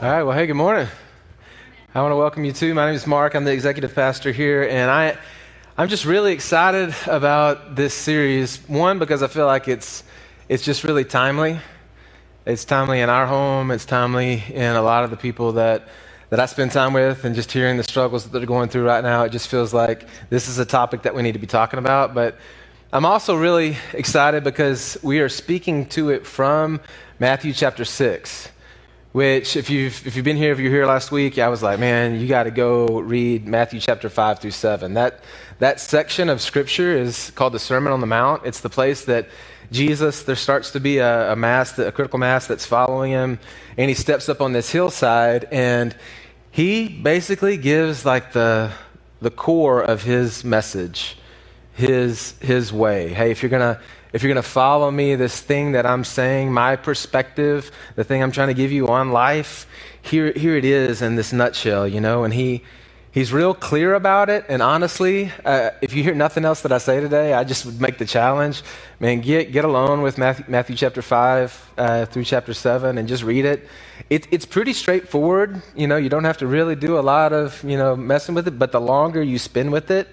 All right, well, hey, good morning. I want to welcome you too. My name is Mark. I'm the executive pastor here, and I'm just really excited about this series. One, because I feel like it's just really timely. It's timely in our home. It's timely in a lot of the people that I spend time with, and just hearing the struggles that they're going through right now, it just feels like this is a topic that we need to be talking about. But I'm also really excited because we are speaking to it from Matthew chapter 6. Which, if you've been here, if you were here last week, I was like, man, you got to go read Matthew chapter 5 through 7. That section of Scripture is called the Sermon on the Mount. It's the place that Jesus, there starts to be a critical mass that's following him, and he steps up on this hillside, and he basically gives like the core of his message, his way. Hey, if you're gonna follow me, this thing that I'm saying, my perspective, the thing I'm trying to give you on life, here it is in this nutshell, and he's real clear about it. And honestly, if you hear nothing else that I say today, I just would make the challenge, man, get alone with Matthew chapter 5 through chapter 7 and just read it. It's pretty straightforward. You don't have to really do a lot of, messing with it, but the longer you spend with it,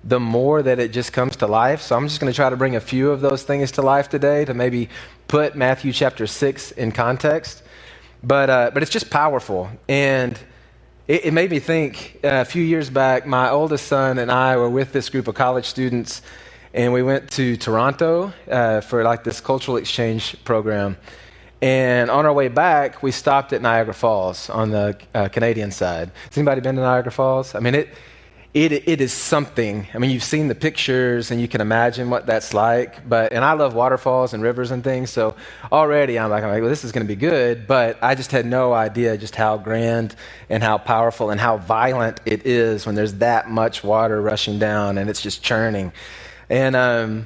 the more that it just comes to life. So I'm just going to try to bring a few of those things to life today to maybe put Matthew chapter 6 in context. But it's just powerful. And it made me think, a few years back, my oldest son and I were with this group of college students, and we went to Toronto for like this cultural exchange program. And on our way back, we stopped at Niagara Falls on the Canadian side. Has anybody been to Niagara Falls? I mean, it is something. I mean, you've seen the pictures and you can imagine what that's like. And I love waterfalls and rivers and things. So already I'm like, well, this is going to be good. But I just had no idea just how grand and how powerful and how violent it is when there's that much water rushing down and it's just churning. And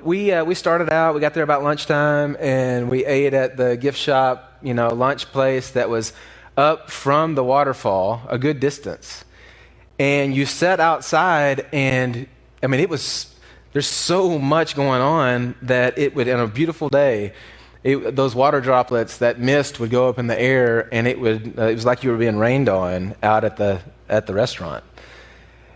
we started out, we got there about lunchtime, and we ate at the gift shop, lunch place that was up from the waterfall a good distance. And you sat outside, and I mean, there's so much going on that it would, on a beautiful day, those water droplets, that mist would go up in the air, and it was like you were being rained on out at the restaurant.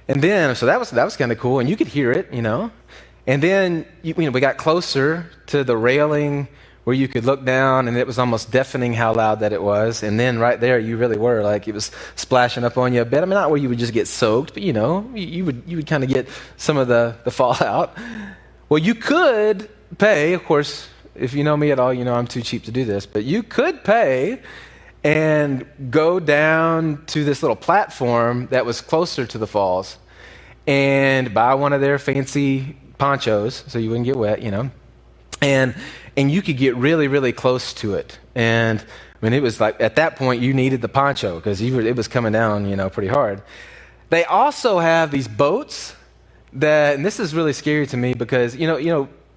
And then, so that was kind of cool, and you could hear it, And then, we got closer to the railing where you could look down, and it was almost deafening how loud that it was. And then right there, you really were like, it was splashing up on you a bit. I mean, not where you would just get soaked, but you would kind of get some of the fallout. Well, you could pay, of course, if you know me at all, I'm too cheap to do this, but you could pay and go down to this little platform that was closer to the falls and buy one of their fancy ponchos so you wouldn't get wet, and you could get really, really close to it. And I mean, it was like, at that point, you needed the poncho because it was coming down, pretty hard. They also have these boats and this is really scary to me because,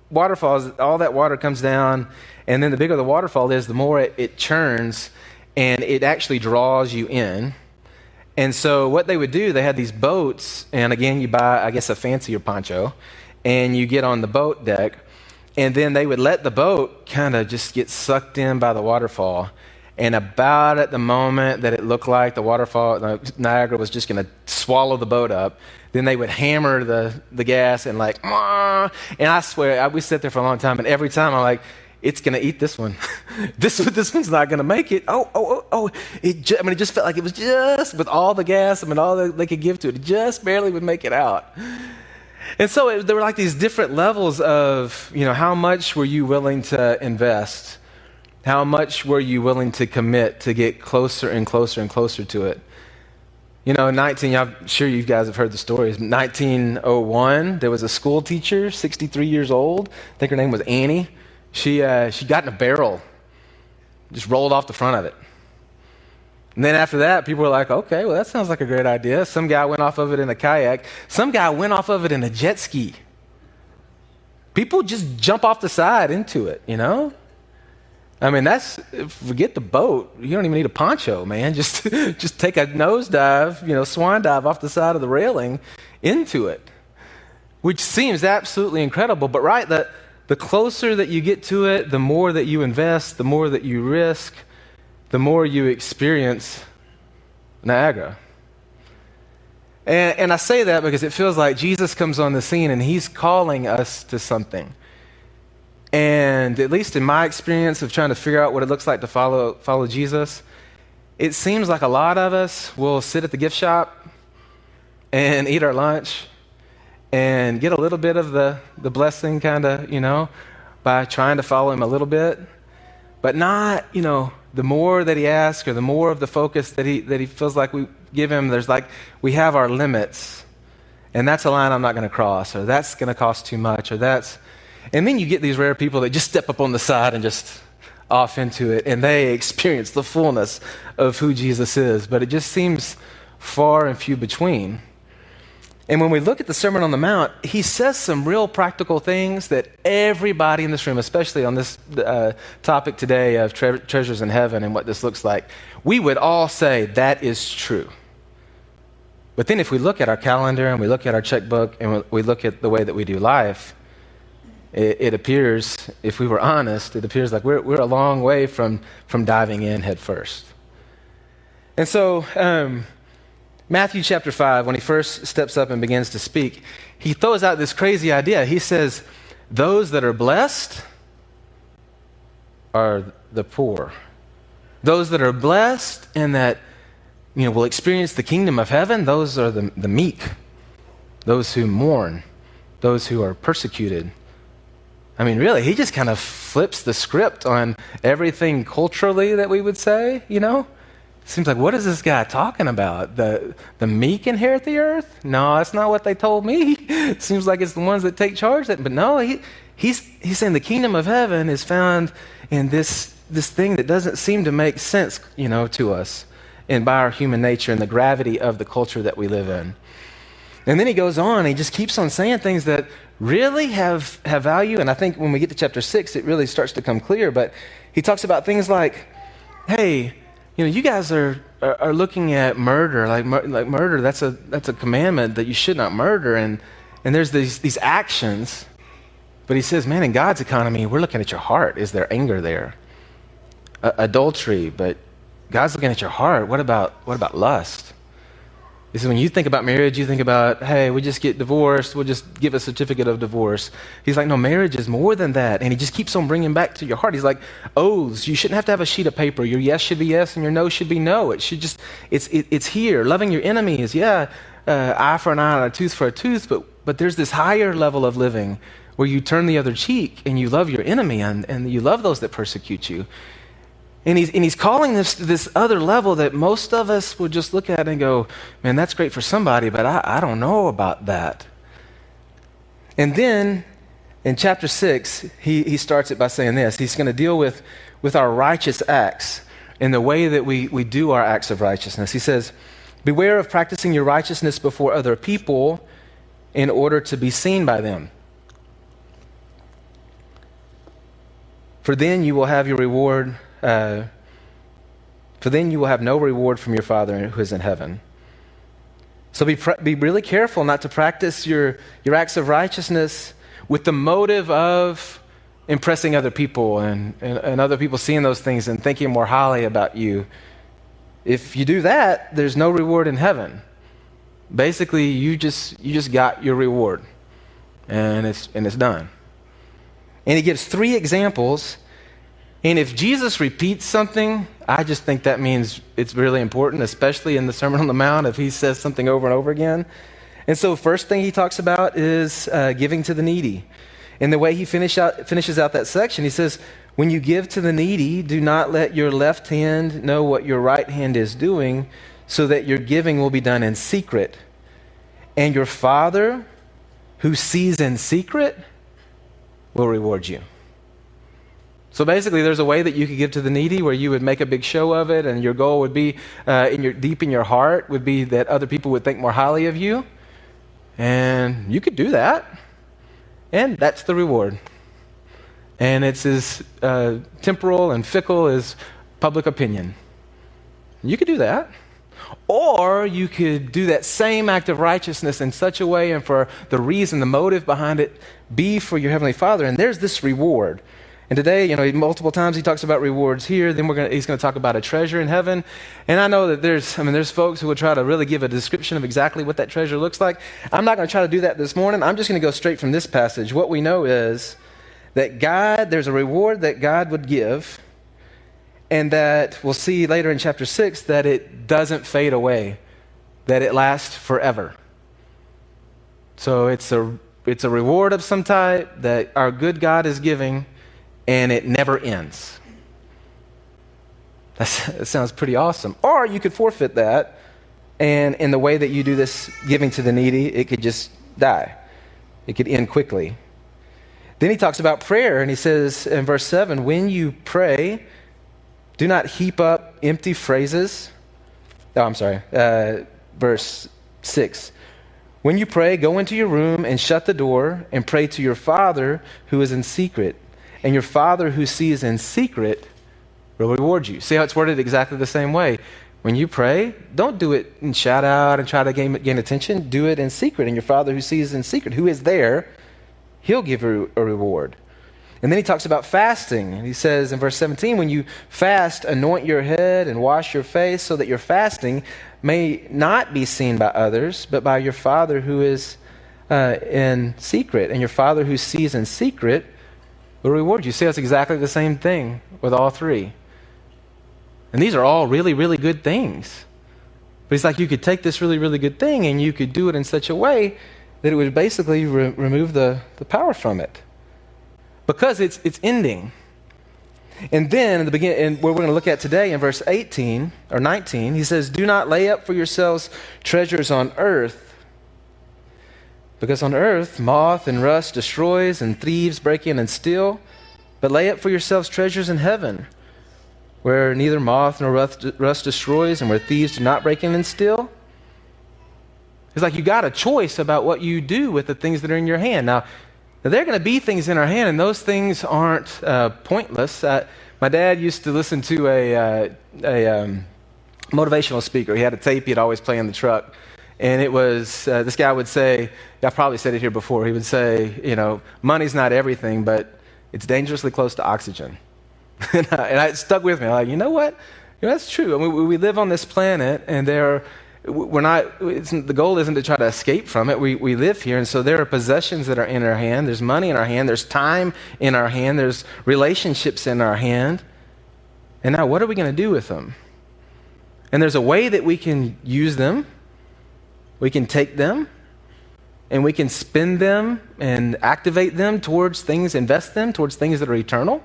waterfalls, all that water comes down, and then the bigger the waterfall is, the more it churns, and it actually draws you in. And so what they would do, they had these boats, and again, you buy, I guess, a fancier poncho, and you get on the boat deck, and then they would let the boat kind of just get sucked in by the waterfall. And about at the moment that it looked like the waterfall, Niagara was just going to swallow the boat up, then they would hammer the gas and like, "Mwah!" And I swear, we sat there for a long time, and every time I'm like, it's going to eat this one. this one's not going to make it. It just felt like it was just, with all the gas, all that they could give to it just barely would make it out. And so there were like these different levels of, how much were you willing to invest? How much were you willing to commit to get closer and closer and closer to it? I'm sure you guys have heard the stories. 1901, there was a school teacher, 63 years old. I think her name was Annie. She got in a barrel, just rolled off the front of it. And then after that, people were like, okay, well, that sounds like a great idea. Some guy went off of it in a kayak. Some guy went off of it in a jet ski. People just jump off the side into it, I mean, forget the boat. You don't even need a poncho, man. Just take a nosedive, swan dive off the side of the railing into it, which seems absolutely incredible. But right, the closer that you get to it, the more that you invest, the more that you risk, the more you experience Niagara. And I say that because it feels like Jesus comes on the scene and he's calling us to something. And at least in my experience of trying to figure out what it looks like to follow Jesus, it seems like a lot of us will sit at the gift shop and eat our lunch and get a little bit of the blessing kind of, by trying to follow him a little bit, but not, the more that he asks or the more of the focus that he feels like we give him, there's like, we have our limits, and that's a line I'm not going to cross, or that's going to cost too much, and then you get these rare people that just step up on the side and just off into it, and they experience the fullness of who Jesus is, but it just seems far and few between. And when we look at the Sermon on the Mount, he says some real practical things that everybody in this room, especially on this topic today of treasures in heaven and what this looks like, we would all say that is true. But then if we look at our calendar and we look at our checkbook and we look at the way that we do life, it appears, if we were honest, it appears like we're a long way from diving in head first. And so Matthew chapter 5, when he first steps up and begins to speak, he throws out this crazy idea. He says, those that are blessed are the poor. Those that are blessed and that will experience the kingdom of heaven, those are the meek, those who mourn, those who are persecuted. I mean, really, he just kind of flips the script on everything culturally that we would say, Seems like, what is this guy talking about? The meek inherit the earth? No, that's not what they told me. Seems like it's the ones that take charge. But no, he's saying the kingdom of heaven is found in this thing that doesn't seem to make sense, to us, and by our human nature and the gravity of the culture that we live in. And then he goes on, he just keeps on saying things that really have value. And I think when we get to chapter 6, it really starts to come clear. But he talks about things like, hey, you guys are looking at murder, like murder. That's a commandment that you should not murder, and there's these actions. But he says, man, in God's economy, we're looking at your heart. Is there anger there? Adultery, but God's looking at your heart. What about lust? He says, when you think about marriage, you think about, hey, we just get divorced. We'll just give a certificate of divorce. He's like, no, marriage is more than that. And he just keeps on bringing back to your heart. He's like, oaths, you shouldn't have to have a sheet of paper. Your yes should be yes and your no should be no. It should just, it's here. Loving your enemies, eye for an eye and a tooth for a tooth. But there's this higher level of living where you turn the other cheek and you love your enemy and you love those that persecute you. And he's calling this other level that most of us would just look at and go, man, that's great for somebody, but I don't know about that. And then in chapter 6, he starts it by saying this. He's going to deal with our righteous acts and the way that we do our acts of righteousness. He says, beware of practicing your righteousness before other people in order to be seen by them. For then you will have your reward. For then you will have no reward from your Father who is in heaven. So be really careful not to practice your acts of righteousness with the motive of impressing other people and other people seeing those things and thinking more highly about you. If you do that, there's no reward in heaven. Basically, you just got your reward, and it's done. And he gives 3 examples. And if Jesus repeats something, I just think that means it's really important, especially in the Sermon on the Mount, if he says something over and over again. And so first thing he talks about is giving to the needy. And the way he finishes out that section, he says, when you give to the needy, do not let your left hand know what your right hand is doing, so that your giving will be done in secret. And your Father, who sees in secret, will reward you. So basically, there's a way that you could give to the needy where you would make a big show of it, and your goal would be, deep in your heart, would be that other people would think more highly of you. And you could do that. And that's the reward. And it's as temporal and fickle as public opinion. You could do that. Or you could do that same act of righteousness in such a way, and for the reason, the motive behind it, be for your Heavenly Father. And there's this reward. And today, multiple times he talks about rewards here. Then he's going to talk about a treasure in heaven. And I know that there's folks who will try to really give a description of exactly what that treasure looks like. I'm not going to try to do that this morning. I'm just going to go straight from this passage. What we know is that there's a reward that God would give, and that we'll see later in chapter 6 that it doesn't fade away, that it lasts forever. So it's a reward of some type that our good God is giving, and it never ends. That sounds pretty awesome. Or you could forfeit that, and in the way that you do this giving to the needy, it could just die. It could end quickly. Then he talks about prayer, and he says in verse 7, when you pray, do not heap up empty phrases. Verse 6. When you pray, go into your room and shut the door and pray to your Father who is in secret. And your Father who sees in secret will reward you. See how it's worded exactly the same way. When you pray, don't do it and shout out and try to gain attention. Do it in secret. And your Father who sees in secret, who is there, he'll give you a reward. And then he talks about fasting. And he says in verse 17, when you fast, anoint your head and wash your face so that your fasting may not be seen by others, but by your Father who is in secret. And your Father who sees in secret will reward you. See, that's exactly the same thing with all three. And these are all really, really good things. But it's like you could take this really, really good thing and you could do it in such a way that it would basically remove the power from it. Because it's ending. And then in the beginning, and what we're going to look at today in verse 18 or 19, he says, do not lay up for yourselves treasures on earth, because on earth moth and rust destroys and thieves break in and steal, but lay up for yourselves treasures in heaven, where neither moth nor rust destroys and where thieves do not break in and steal. It's like you got a choice about what you do with the things that are in your hand. Now there are going to be things in our hand, and those things aren't pointless. My dad used to listen to a motivational speaker. He had a tape he'd always play in the truck. And it was, this guy would say, I've probably said it here before, he would say, money's not everything, but it's dangerously close to oxygen. and it stuck with me. I'm like, you know what? That's true. I mean, we live on this planet, and the goal isn't to try to escape from it. We live here, and so there are possessions that are in our hand. There's money in our hand. There's time in our hand. There's relationships in our hand. And now what are we going to do with them? And there's a way that we can use them. We can take them, and we can spend them and activate them towards things, invest them towards things that are eternal,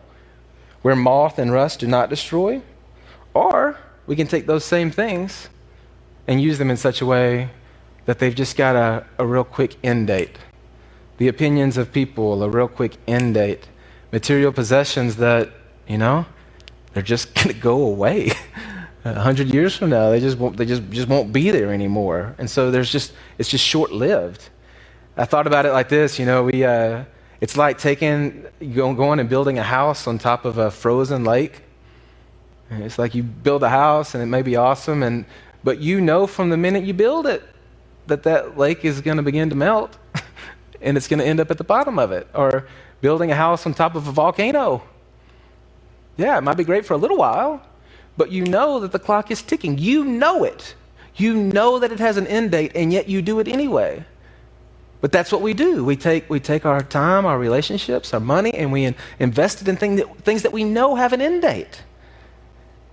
where moth and rust do not destroy. Or we can take those same things and use them in such a way that they've just got a real quick end date. The opinions of people, a real quick end date. Material possessions that, they're just going to go away. 100 years from now, they just won't be there anymore. And so it's just short-lived. I thought about it like this, it's like going and building a house on top of a frozen lake. And it's like you build a house and it may be awesome, but from the minute you build it that lake is going to begin to melt and it's going to end up at the bottom of it. Or building a house on top of a volcano. Yeah, it might be great for a little while, but that the clock is ticking. You know it. You know that it has an end date, and yet you do it anyway. But that's what we do. We take our time, our relationships, our money, and we invest it in things that we know have an end date.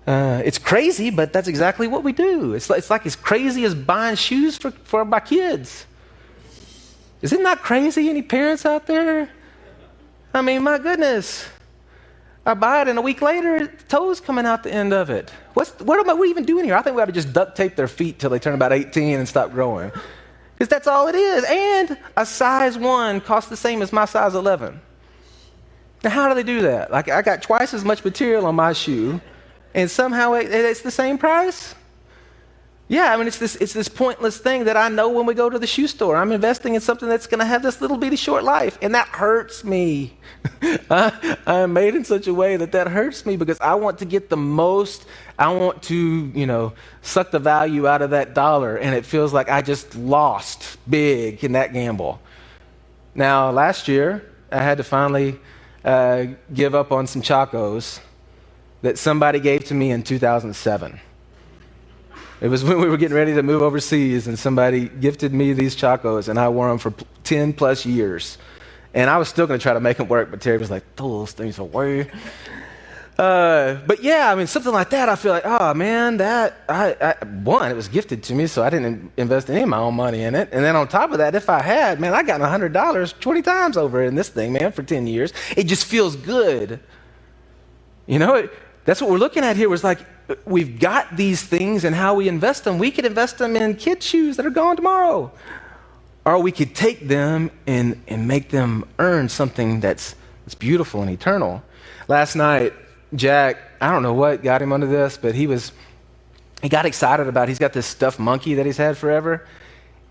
It's crazy, but that's exactly what we do. It's like as crazy as buying shoes for my kids. Is it not crazy? Any parents out there? I mean, my goodness. I buy it, and a week later, toes coming out the end of it. What are we even doing here? I think we ought to just duct tape their feet till they turn about 18 and stop growing. Because that's all it is. And a size 1 costs the same as my size 11. Now, how do they do that? Like, I got twice as much material on my shoe, and somehow it's the same price? Yeah, I mean, it's this pointless thing that I know when we go to the shoe store. I'm investing in something that's going to have this little bitty short life, and that hurts me. I am made in such a way that hurts me because I want to get the most. I want to, suck the value out of that dollar, and it feels like I just lost big in that gamble. Now, last year, I had to finally give up on some Chacos that somebody gave to me in 2007. It was when we were getting ready to move overseas, and somebody gifted me these Chacos, and I wore them for 10 plus years. And I was still going to try to make them work, but Terry was like, throw those things away. But yeah, I mean, something like that, I feel like, oh man, one, it was gifted to me, so I didn't invest any of my own money in it. And then on top of that, if I had, man, I got $100 20 times over in this thing, man, for 10 years. It just feels good. You know, that's what we're looking at here, was like, we've got these things, and how we invest them. We could invest them in kid shoes that are gone tomorrow. Or we could take them and make them earn something that's beautiful and eternal. Last night, Jack, I don't know what got him onto this, but he got excited about, he's got this stuffed monkey that he's had forever,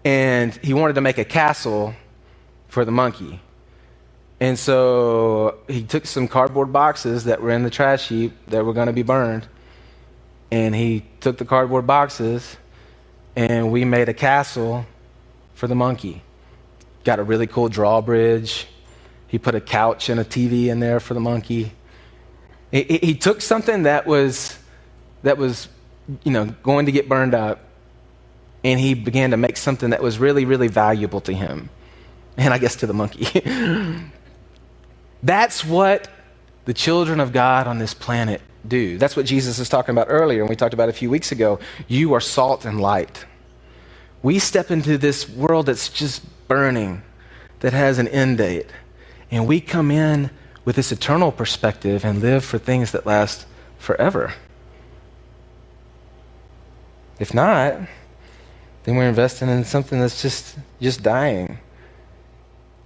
and he wanted to make a castle for the monkey. And so he took some cardboard boxes that were in the trash heap that were going to be burned, and he took the cardboard boxes, and we made a castle for the monkey. Got a really cool drawbridge. He put a couch and a TV in there for the monkey. He took something that was, going to get burned up, and he began to make something that was really, really valuable to him, and I guess to the monkey. That's what the children of God on this planet do. That's what Jesus was talking about earlier, and we talked about a few weeks ago. You are salt and light. We step into this world that's just burning, that has an end date, and we come in with this eternal perspective and live for things that last forever. If not, then we're investing in something that's just dying.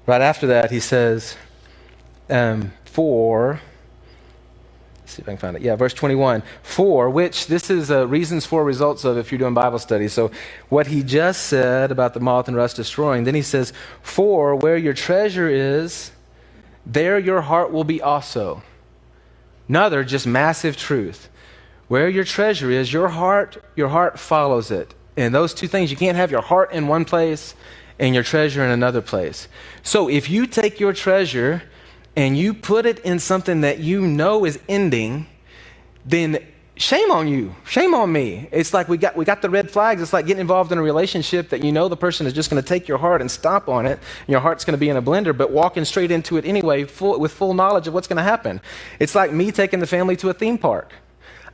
Right after that, he says, let's see if I can find it. Yeah, verse 21. For which, this is reasons for, results of, if you're doing Bible study. So what he just said about the moth and rust destroying, then he says, for where your treasure is, there your heart will be also. Another just massive truth. Where your treasure is, your heart follows it. And those two things, you can't have your heart in one place and your treasure in another place. So if you take your treasure and you put it in something that you know is ending, then shame on you, shame on me. It's like we got the red flags. It's like getting involved in a relationship that you know the person is just going to take your heart and stomp on it, and your heart's going to be in a blender, but walking straight into it anyway, with full knowledge of what's going to happen. It's like me taking the family to a theme park.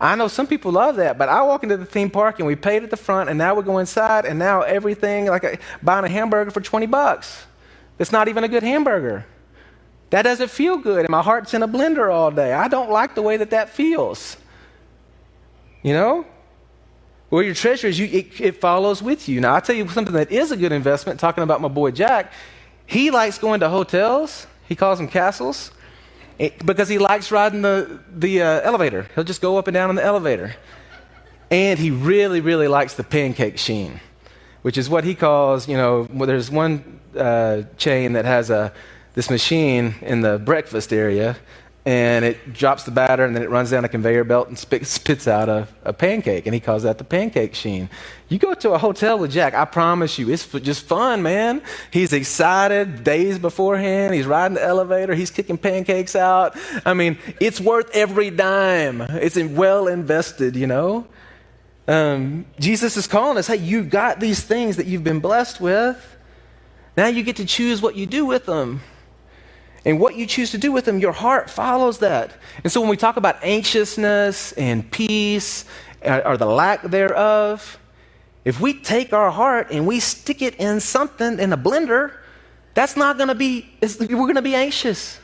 I know some people love that, but I walk into the theme park and we paid at the front, and now we go inside, and now everything, buying a hamburger for $20. It's not even a good hamburger. That doesn't feel good, and my heart's in a blender all day. I don't like the way that feels. You know? Where your treasure is, it follows with you. Now, I'll tell you something that is a good investment, talking about my boy Jack. He likes going to hotels. He calls them castles, because he likes riding the elevator. He'll just go up and down in the elevator. And he really, really likes the pancake sheen, which is what he calls, there's one chain that has this machine in the breakfast area, and it drops the batter, and then it runs down a conveyor belt and spits out a pancake, and he calls that the pancake sheen. You go to a hotel with Jack, I promise you, it's just fun, man. He's excited days beforehand. He's riding the elevator. He's kicking pancakes out. I mean, it's worth every dime. It's well invested, Jesus is calling us, hey, you got these things that you've been blessed with. Now you get to choose what you do with them. And what you choose to do with them, your heart follows that. And so when we talk about anxiousness and peace, or the lack thereof, if we take our heart and we stick it in something, in a blender, that's not going to be, we're going to be anxious.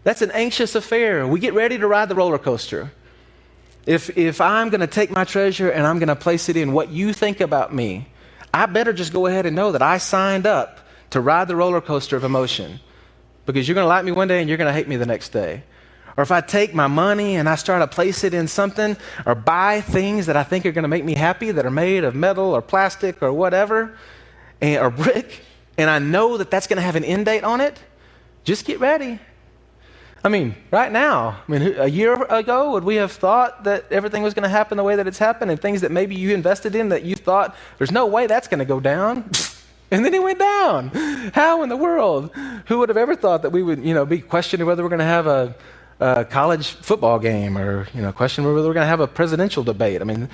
That's an anxious affair. We get ready to ride the roller coaster. If I'm going to take my treasure and I'm going to place it in what you think about me, I better just go ahead and know that I signed up to ride the roller coaster of emotion. Because you're going to like me one day and you're going to hate me the next day. Or if I take my money and I start to place it in something, or buy things that I think are going to make me happy, that are made of metal or plastic or whatever, or brick, and I know that that's going to have an end date on it, just get ready. I mean, right now, a year ago, would we have thought that everything was going to happen the way that it's happened, and things that maybe you invested in that you thought, there's no way that's going to go down? And then he went down. How in the world? Who would have ever thought that we would, be questioning whether we're going to have a college football game or, questioning whether we're going to have a presidential debate? I mean,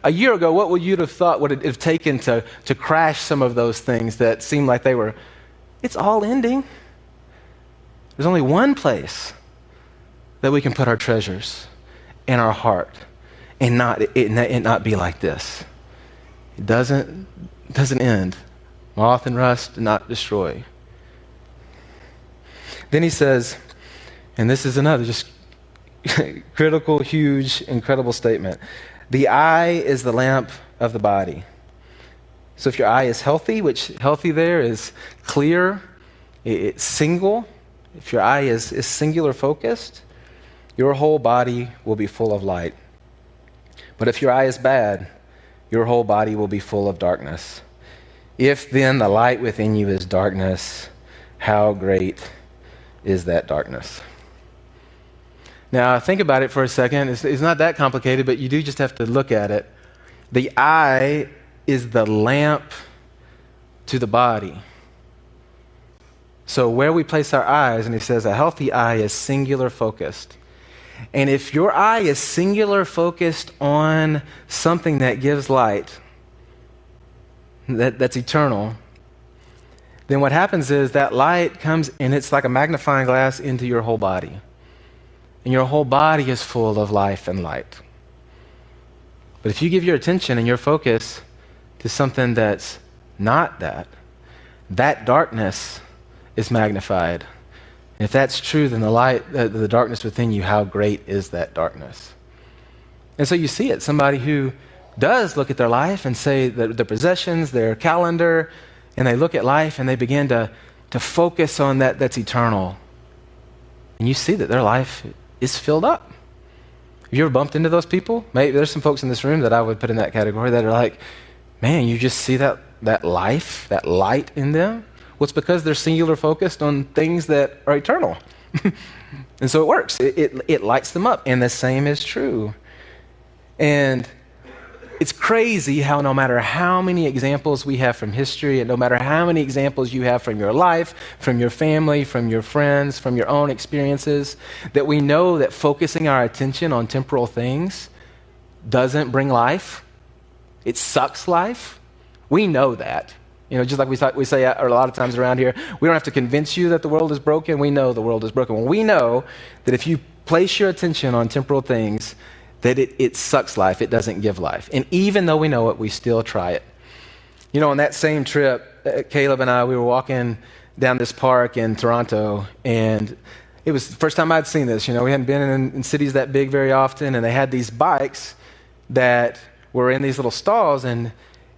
a year ago, what would you have thought would it have taken to crash some of those things that seemed like it's all ending. There's only one place that we can put our treasures in our heart and not be like this. It doesn't end. Moth and rust do not destroy. Then he says, and this is another just critical, huge, incredible statement. The eye is the lamp of the body. So if your eye is healthy, which healthy there is clear, it's single. If your eye is singular focused, your whole body will be full of light. But if your eye is bad, your whole body will be full of darkness. If then the light within you is darkness, how great is that darkness? Now, think about it for a second. It's not that complicated, but you do just have to look at it. The eye is the lamp to the body. So where we place our eyes, and he says a healthy eye is singular focused. And if your eye is singular focused on something that gives light, that's eternal, then what happens is that light comes and it's like a magnifying glass into your whole body. And your whole body is full of life and light. But if you give your attention and your focus to something that's not that darkness is magnified. And if that's true, then the darkness within you, how great is that darkness? And so you see it, somebody who does look at their life and say that their possessions, their calendar, and they look at life and they begin to focus on that's eternal. And you see that their life is filled up. Have you ever bumped into those people? Maybe there's some folks in this room that I would put in that category that are like, man, you just see that life, that light in them. Well, it's because they're singular focused on things that are eternal. And so it works. It lights them up. And the same is true. And it's crazy how no matter how many examples we have from history and no matter how many examples you have from your life, from your family, from your friends, from your own experiences, that we know that focusing our attention on temporal things doesn't bring life. It sucks life. We know that. Just like we say a lot of times around here, we don't have to convince you that the world is broken. We know the world is broken. Well, we know that if you place your attention on temporal things, that it sucks life. It doesn't give life. And even though we know it, we still try it. On that same trip, Caleb and I, we were walking down this park in Toronto, and it was the first time I'd seen this. We hadn't been in cities that big very often, and they had these bikes that were in these little stalls, and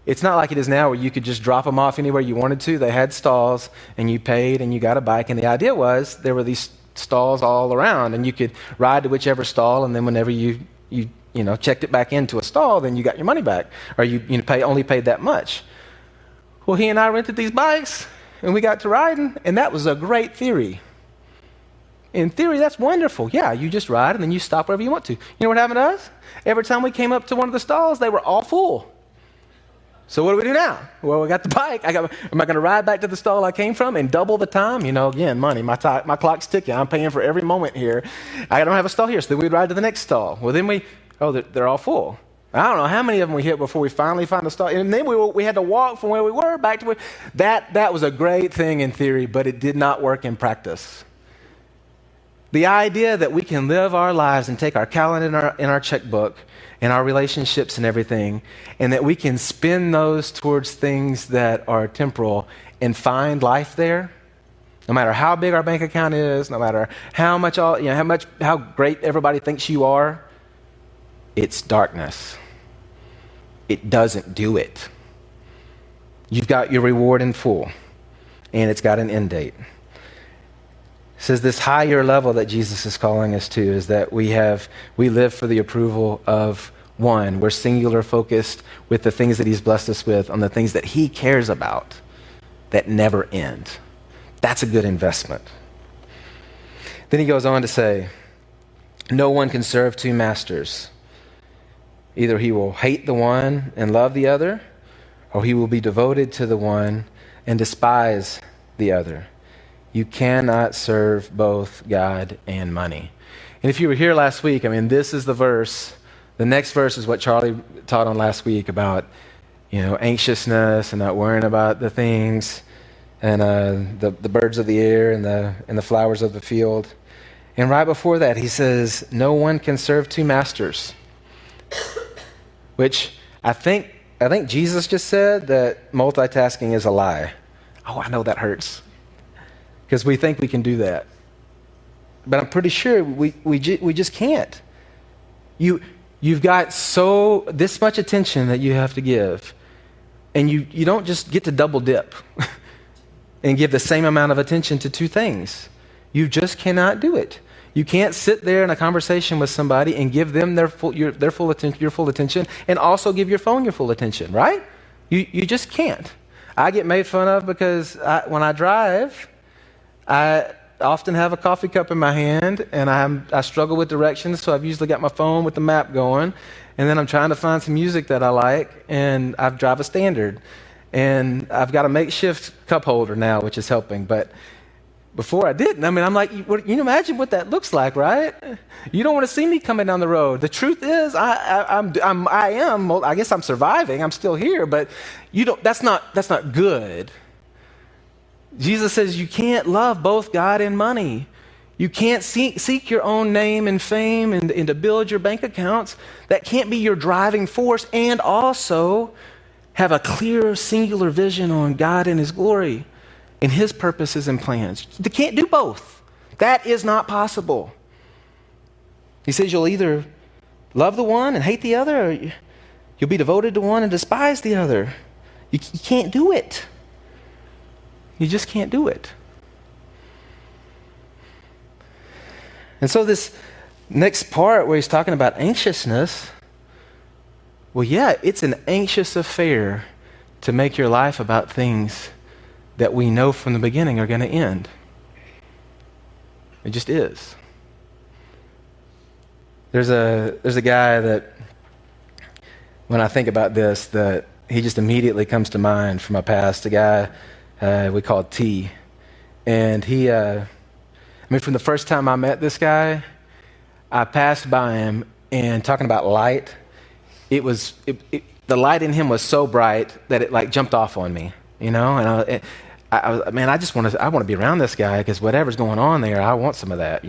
it's not like it is now where you could just drop them off anywhere you wanted to. They had stalls, and you paid, and you got a bike, and the idea was there were these stalls all around, and you could ride to whichever stall, and then whenever you checked it back into a stall, then you got your money back, or you only paid that much. Well, he and I rented these bikes, and we got to riding, and that was a great theory. In theory, that's wonderful. Yeah, you just ride, and then you stop wherever you want to. You know what happened to us? Every time we came up to one of the stalls, they were all full. So what do we do now? Well, we got the bike. Am I going to ride back to the stall I came from and double the time? Again, money. My clock's ticking. I'm paying for every moment here. I don't have a stall here, so then we'd ride to the next stall. Well, then they're all full. I don't know how many of them we hit before we finally found a stall. And then we had to walk from where we were back to where. That was a great thing in theory, but it did not work in practice. The idea that we can live our lives and take our calendar in our checkbook and our relationships and everything, and that we can spend those towards things that are temporal and find life there, no matter how big our bank account is, no matter how great everybody thinks you are, it's darkness. It doesn't do it. You've got your reward in full, and it's got an end date. It says this higher level that Jesus is calling us to is that we live for the approval of one. We're singular focused with the things that he's blessed us with on the things that he cares about that never end. That's a good investment. Then he goes on to say, no one can serve two masters. Either he will hate the one and love the other, or he will be devoted to the one and despise the other. You cannot serve both God and money. And if you were here last week, this is the verse. The next verse is what Charlie taught on last week about, anxiousness and not worrying about the things and the birds of the air and the flowers of the field. And right before that, he says, no one can serve two masters, which I think Jesus just said that multitasking is a lie. Oh, I know that hurts because we think we can do that. But I'm pretty sure we just can't. You've got this much attention that you have to give, and you don't just get to double dip and give the same amount of attention to two things. You just cannot do it. You can't sit there in a conversation with somebody and give them your full attention, and also give your phone your full attention, right? You just can't. I get made fun of because when I drive, I often have a coffee cup in my hand, and I struggle with directions, so I've usually got my phone with the map going, and then I'm trying to find some music that I like, and I drive a Standard, and I've got a makeshift cup holder now, which is helping, but before I didn't. I'm like, you imagine what that looks like, right? You don't want to see me coming down the road. The truth is, I guess I'm surviving. I'm still here, but that's not good. Jesus says you can't love both God and money. You can't seek your own name and fame and to build your bank accounts. That can't be your driving force, and also have a clear, singular vision on God and his glory and his purposes and plans. You can't do both. That is not possible. He says you'll either love the one and hate the other, or you'll be devoted to one and despise the other. You can't do it. You just can't do it. And so this next part where he's talking about anxiousness, well, yeah, it's an anxious affair to make your life about things that we know from the beginning are going to end. It just is. There's a guy that, when I think about this, that he just immediately comes to mind from my past. A guy we called T. And he, from the first time I met this guy, I passed by him, and talking about light, the light in him was so bright that it jumped off on me, And I want to be around this guy because whatever's going on there, I want some of that,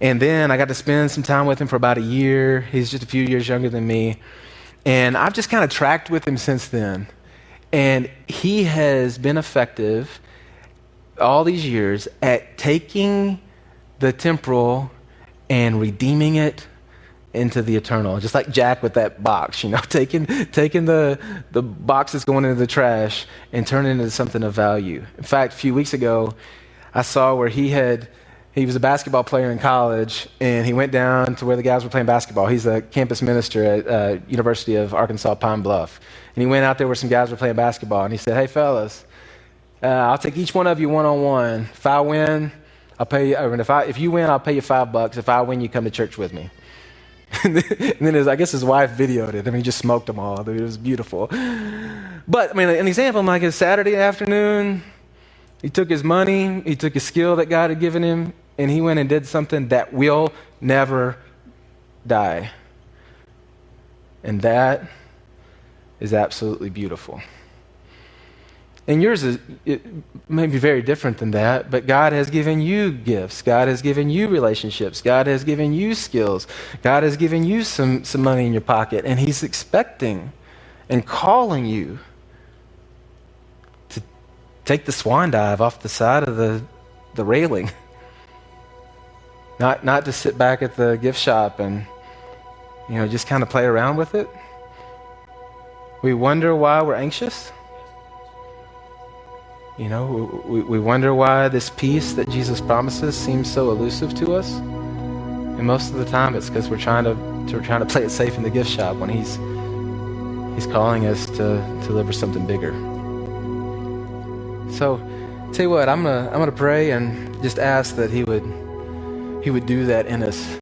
And then I got to spend some time with him for about a year. He's just a few years younger than me. And I've just kind of tracked with him since then. And he has been effective all these years at taking the temporal and redeeming it into the eternal. Just like Jack with that box, taking the box that's going into the trash and turning it into something of value. In fact, a few weeks ago, I saw where he was a basketball player in college, and he went down to where the guys were playing basketball. He's a campus minister at University of Arkansas Pine Bluff. And he went out there where some guys were playing basketball, and he said, hey, fellas, I'll take each one of you one-on-one. If I win, I'll pay you, if you win, I'll pay you $5. If I win, you come to church with me. And then I guess his wife videoed it. He just smoked them all. It was beautiful. But, an example, a Saturday afternoon, he took his money, he took his skill that God had given him, and he went and did something that will never die. And that is absolutely beautiful. And yours it may be very different than that, but God has given you gifts. God has given you relationships. God has given you skills. God has given you some money in your pocket, and he's expecting and calling you to take the swan dive off the side of the railing. Not to sit back at the gift shop and just kind of play around with it. We wonder why we're anxious. We wonder why this peace that Jesus promises seems so elusive to us. And most of the time it's because we're trying to play it safe in the gift shop when he's calling us to deliver something bigger. So, tell you what, I'm gonna pray and just ask that he would do that in us.